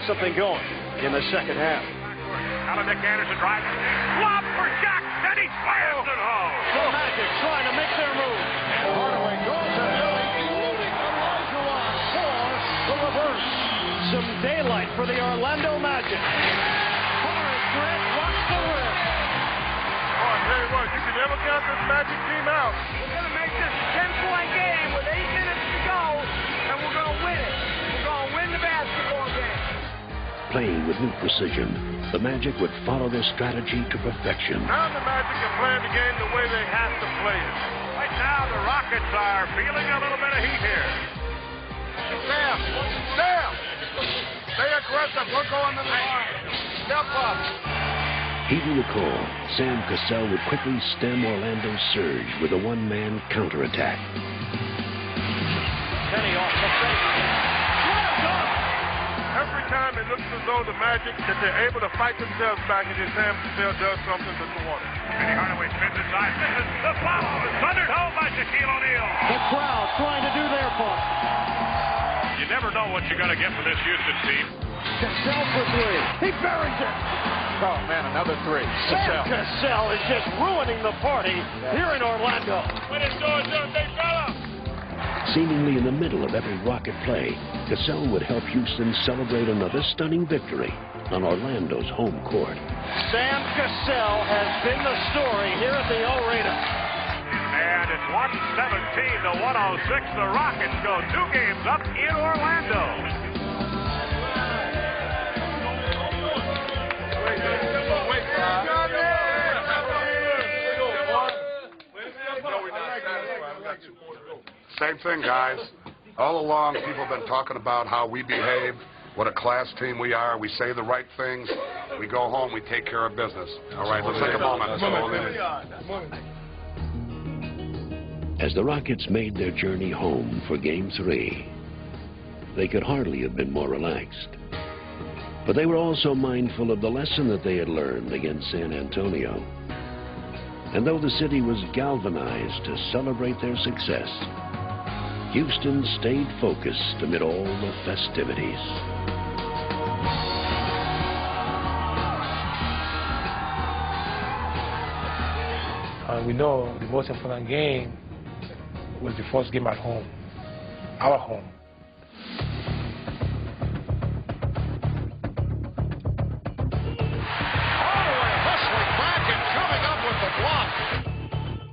something going in the second half. Alan Nick Anderson drives. Lob for Shaq, and he slams it home. The Magic trying to make their move. And Hardaway goes to Philly, eluding Olajuwon for the reverse. Some daylight for the Orlando Magic. Horace Grant rocks the rim. Oh, I tell you what, you can never count this Magic team out. We're going to make this a 10-point game with 8 minutes to go, and we're going to win it. We're going to win the basketball game. Playing with new precision, the Magic would follow their strategy to perfection. Now the Magic are playing the game the way they have to play it. Right now, the Rockets are feeling a little bit of heat here. Sam, stay aggressive. We're going to the line. Step up. Heeding the call, Sam Cassell would quickly stem Orlando's surge with a one-man counterattack. Penny off the fake. What a dunk! Every time it looks as though the Magic, that they're able to fight themselves back, and then Sam Cassell does something to the water. Penny Hardaway spins inside. Misses the foul. It's thundered home by Shaquille O'Neal. The crowd trying to do their part. You never know what you're going to get from this Houston team. Cassell for three. He buries it. Oh, man, another three. Sam Cassell is just ruining the party here in Orlando. When it's doors up, they fella. Seemingly in the middle of every Rocket play, Cassell would help Houston celebrate another stunning victory on Orlando's home court. Sam Cassell has been the story here at the Arena. And it's 117 to 106. The Rockets go 2 games up in Orlando. Same thing, guys. All along, people have been talking about how we behave, what a class team we are. We say the right things. We go home, we take care of business. All right, let's take a moment. As the Rockets made their journey home for Game 3, they could hardly have been more relaxed. But they were also mindful of the lesson that they had learned against San Antonio. And though the city was galvanized to celebrate their success, Houston stayed focused amid all the festivities. We know the most important game was the first game at home, our home.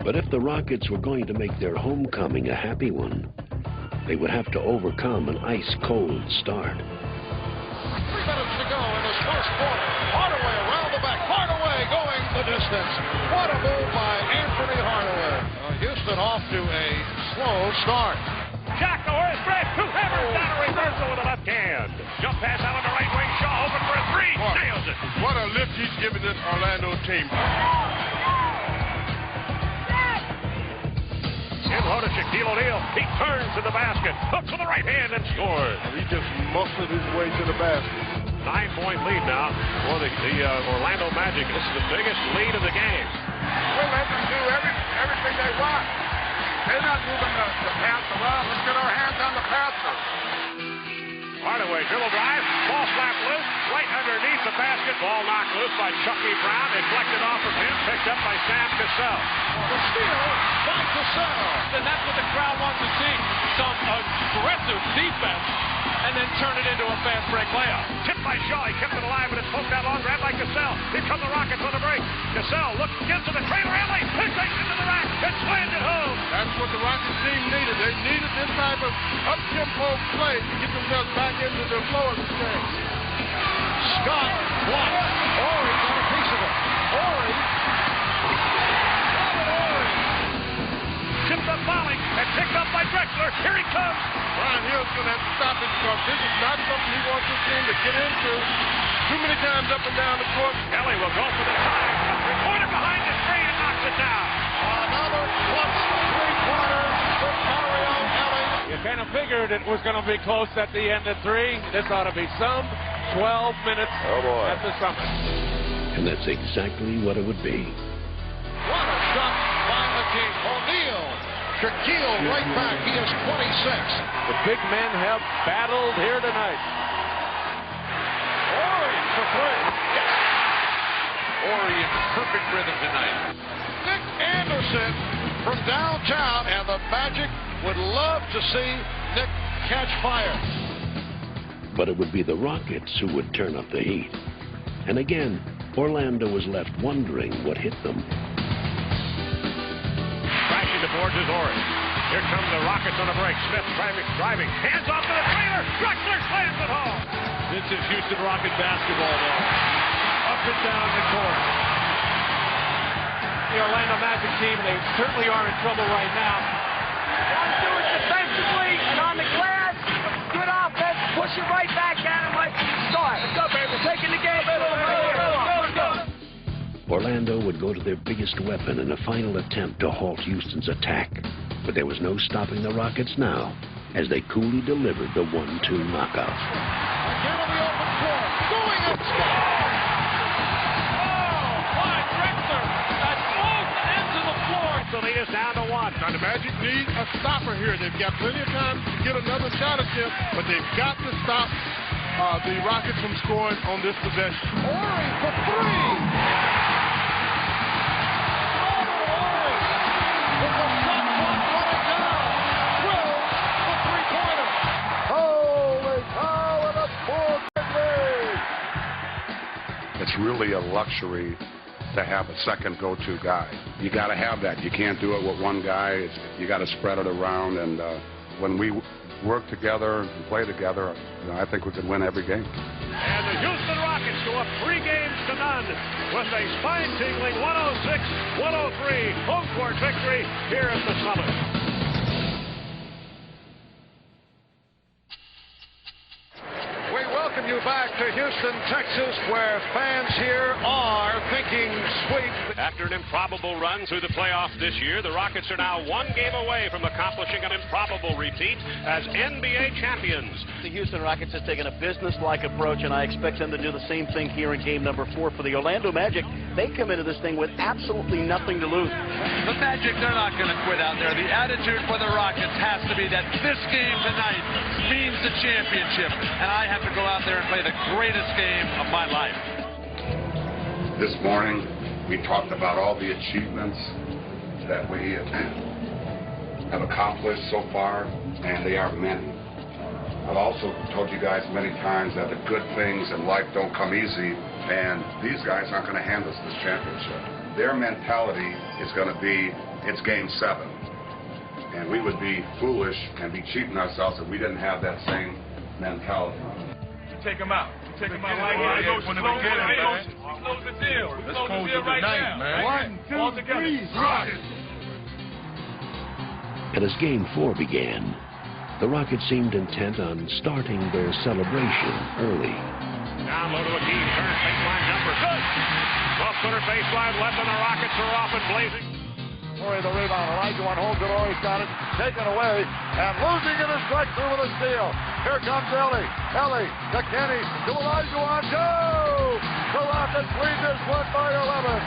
But if the Rockets were going to make their homecoming a happy one, they would have to overcome an ice-cold start. 3 minutes to go in this first quarter. Hardaway around the back. Hardaway going the distance. What a move by Anthony Hardaway. Houston off to a slow start. Jack Norris, Brad, 2 hammers down a reversal with a left hand. Jump pass out on the right wing. Shaw open for a 3. Nails it. What a lift he's giving this Orlando team. In low to Shaquille O'Neal. He turns to the basket. Hooks with the right hand and scores. He just muscled his way to the basket. 9-point lead now for the Orlando Magic. This is the biggest lead of the game. We'll let them do everything they want. They're not moving the pass around. Let's get our hands on the passer. Hardaway dribble drive. Ball slapped loose. Right underneath the basket. Ball knocked loose by Chucky Brown. Deflected off of him. Picked up by Sam Cassell. The steal by Cassell. And that's what the crowd wants to see. Some aggressive defense. And then turn it into a fast break layup. Tipped by Shaw. He kept it alive, but it's poked out long. Grabbed by Cassell. Here come the Rockets on the break. Cassell looks, gives to the trailer alley. He takes it to the rack and slams it home. That's what the Rockets team needed. They needed this type of up-tempo play to get themselves back into the flow of the game. Scott blocked. Horry got a piece of it. Horry. Tipped up volley and picked up by Drexler. Here he comes. Brian Hill's going to have to stop it because this is not something he wants his team to get into. Too many times up and down the court. Kelly will go for the tie. A three-pointer behind the screen and knocks it down. Another clutch three-pointer for Mario Ellie. You kind of figured it was going to be close at the end of 3. This ought to be some 12 minutes at the Summit. And that's exactly what it would be. What a shot by the King. O'Neal. Shaquille right back. He is 26. The big men have battled here tonight. perfect rhythm tonight. Nick Anderson from downtown, and the Magic would love to see Nick catch fire. But it would be the Rockets who would turn up the heat. And again, Orlando was left wondering what hit them. Crashing the boards is Orange. Here come the Rockets on a break. Smith driving. Hands off to the trailer. Drexler slams it home. This is Houston Rocket basketball, though. Up and down the court. The Orlando Magic team, they certainly are in trouble right now. Gotta do it defensively and on the glass. Good offense. Push it right back at him like start. Let's go, baby. We're taking the game. Let's go. Orlando would go to their biggest weapon in a final attempt to halt Houston's attack. But there was no stopping the Rockets now as they coolly delivered the 1-2 knockout. Again on the open floor. Going and score. The lead is down to 1. Now the Magic need a stopper here. They've got plenty of time to get another shot attempt, but they've got to stop the Rockets from scoring on this possession. Ori for 3. Ori with the shot clock running down. Will the three-pointer. Holy cow, and a 4-point lead. It's really a luxury to have a second go-to guy. You got to have that. You can't do it with one guy. You got to spread it around. And when we work together and play together, I think we can win every game. And the Houston Rockets go up 3 games to none with a spine-tingling 106-103 home court victory here at the Summit. We welcome you back to Houston, Texas, where fans here are thinking sweep. After an improbable run through the playoffs this year, the Rockets are now 1 game away from accomplishing an improbable repeat as NBA champions. The Houston Rockets has taken a business-like approach, and I expect them to do the same thing here in game number 4 for the Orlando Magic. They come into this thing with absolutely nothing to lose. The Magic, they're not going to quit out there. The attitude for the Rockets has to be that this game tonight means the championship, and I have to go out there and play the greatest game of my life. This morning, we talked about all the achievements that we have accomplished so far, and they are many. I've also told you guys many times that the good things in life don't come easy, and these guys aren't going to hand us this championship. Their mentality is going to be, it's game 7. And we would be foolish and be cheating ourselves if we didn't have that same mentality. Take him out. Take him out right here. Close the deal. Let's close the deal right now. 1, 2, 3, Rockets. And as game 4 began, the Rockets seemed intent on starting their celebration early. Down low to a key turn, baseline jumper, good. 12-footer baseline left, and the Rockets are off and blazing. Ori the rebound. Olajuwon holds it. Ori's got it. Taken away. And losing it is Drexler with a steal. Here comes Ellie. Ellie to Kenny. To Olajuwon. Go! The Rockets lead this one by 11.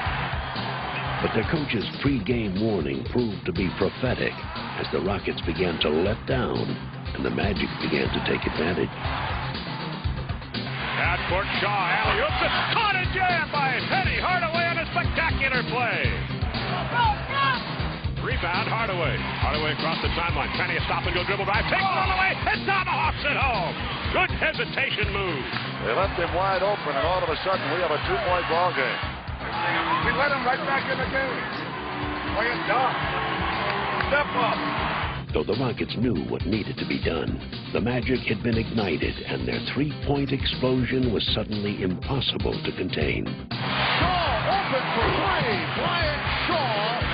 But their coach's pre-game warning proved to be prophetic as the Rockets began to let down and the Magic began to take advantage. At court, Shaw, alley-oop, caught and jammed by Penny Hardaway on a spectacular play. Rebound, Hardaway. Hardaway across the timeline. Penny a stop-and-go dribble drive. Takes it on the way, and tomahawks it home. Good hesitation move. They left him wide open, and all of a sudden we have a 2-point ball game. We let him right back in the game. Play it down. Step up. Though the Rockets knew what needed to be done, the Magic had been ignited, and their 3-point explosion was suddenly impossible to contain. Shaw open for 3. Brian Shaw.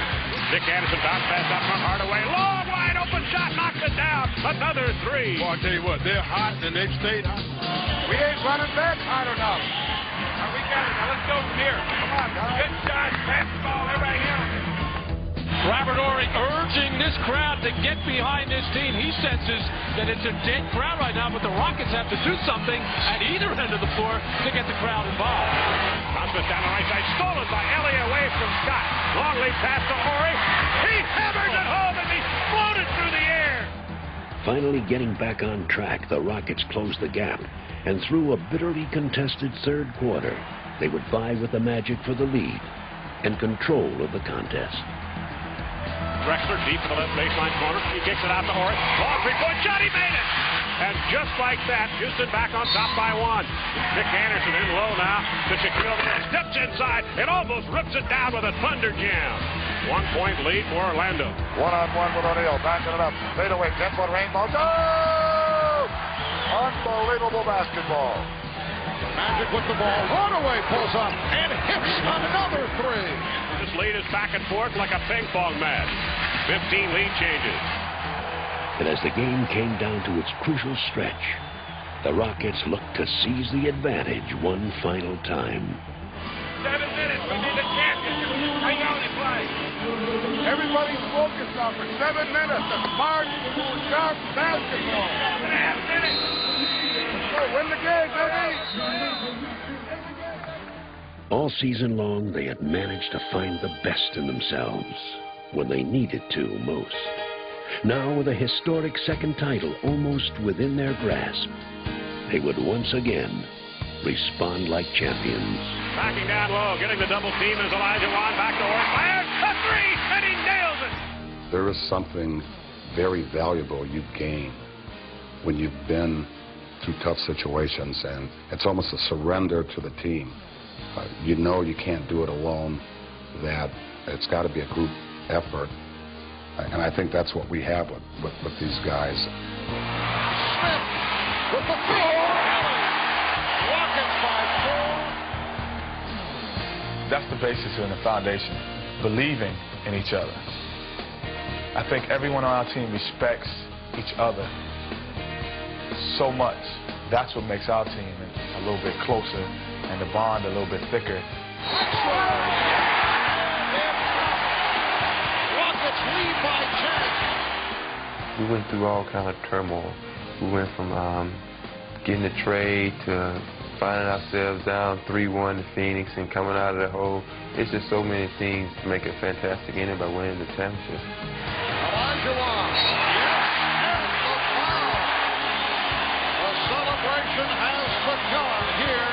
Nick Anderson bounce pass out front. Hardaway, long, wide open shot, knocks it down. Another 3. Well, I tell you what, they're hot and they've stayed hot. We ain't running back hard enough. Now we got it. Now let's go from here. Come on, guys. Good shot. Pass the ball. Everybody here. Robert Horry urging this crowd to get behind this team. He senses that it's a dead crowd right now, but the Rockets have to do something at either end of the floor to get the crowd involved. Thomas down the right side, stolen by Ellie away from Scott. Long lead pass to Horry. He hammers it home and he floated through the air. Finally getting back on track, the Rockets closed the gap, and through a bitterly contested third quarter, they would vie with the Magic for the lead. and control of the contest. Drexler deep in the left baseline corner. He kicks it out to Horst. Long three-point shot. He made it. And just like that, Houston back on top by one. Nick Anderson in low now to Shaquille O'Neal. Steps inside and almost rips it down with a thunder jam. 1 point lead for Orlando. One-on-one with O'Neal. Backing it up. Fade away. 10-foot rainbow. Oh! Unbelievable basketball. Magic with the ball. Hardaway pulls up and hits another three. This lead is back and forth like a ping pong match. 15 lead changes. And as the game came down to its crucial stretch, the Rockets looked to seize the advantage one final time. 7 minutes. We need a champion. Hang on and play. Everybody's focused on for 7 minutes. A smart, sharp basketball. 7.5 minutes. Win the game, baby! All season long, they had managed to find the best in themselves when they needed to most. Now, with a historic second title almost within their grasp, they would once again respond like champions. Backing down low, getting the double team is Elijah Wan. Back to Horst. Fires a three, and he nails it. There is something very valuable you gain when you've been through tough situations, and it's almost a surrender to the team. You know you can't do it alone, that it's got to be a group effort, and I think that's what we have with these guys. Smith with the throw. Rockets by 4. That's the basis and the foundation, believing in each other. I think everyone on our team respects each other so much. That's what makes our team a little bit closer and the bond a little bit thicker. Rockets lead by 10. We went through all kind of turmoil. We went from getting a trade to finding ourselves down 3-1 to Phoenix and coming out of the hole. It's just so many things to make it fantastic ending by winning the championship. Elijah Wan. Celebration has begun here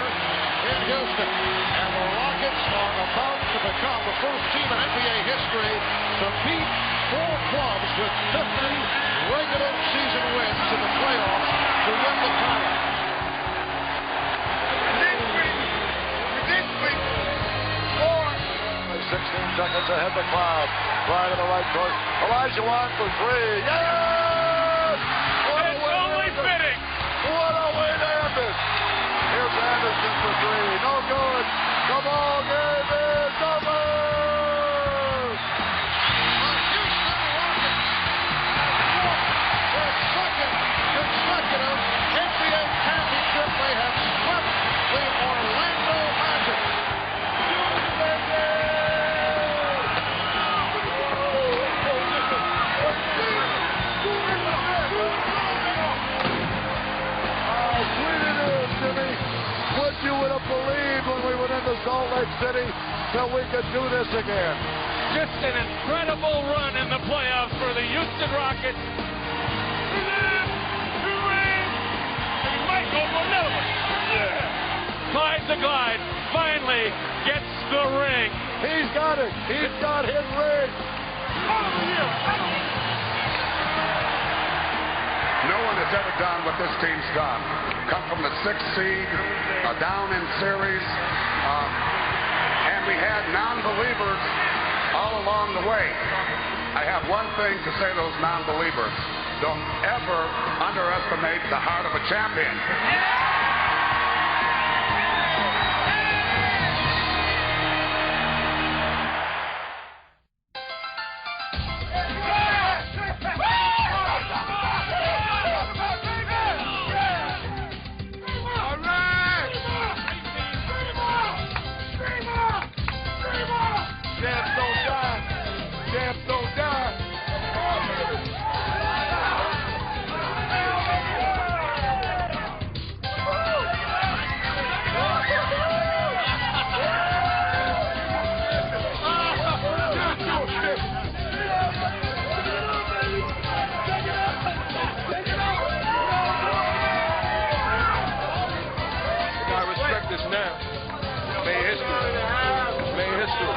in Houston, and the Rockets are about to become the first team in NBA history to beat 4 clubs with 50 regular season wins in the playoffs to win the title. 16 seconds ahead the crowd. Right to the right court. Elijah Wan for 3. Yes! It's only fitting. What a way to end it. Here's Anderson for 3. No good. The ball game is over. The Houston Rockets have won their second consecutive NBA championship. They have swept the Orlando Magic. You would have believed when we went into Salt Lake City that we could do this again. Just an incredible run in the playoffs for the Houston Rockets. He might go for another one. Clyde the Glide finally gets the ring. He's got it. He's got his ring. No one has ever done what this team's done. Come from the 6th seed, down in series, and we had non-believers all along the way. I have one thing to say to those non-believers. Don't ever underestimate the heart of a champion. Now, made history. Made history.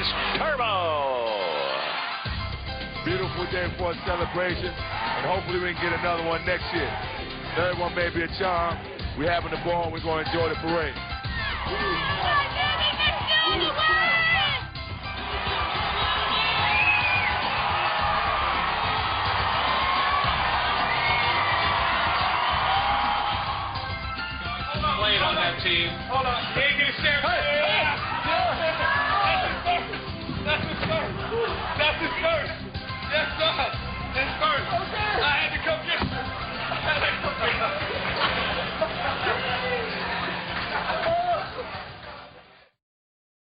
is Turbo. Beautiful day for a celebration, and hopefully we can get another one next year. Third one may be a charm. We're having the ball, and we're going to enjoy the parade.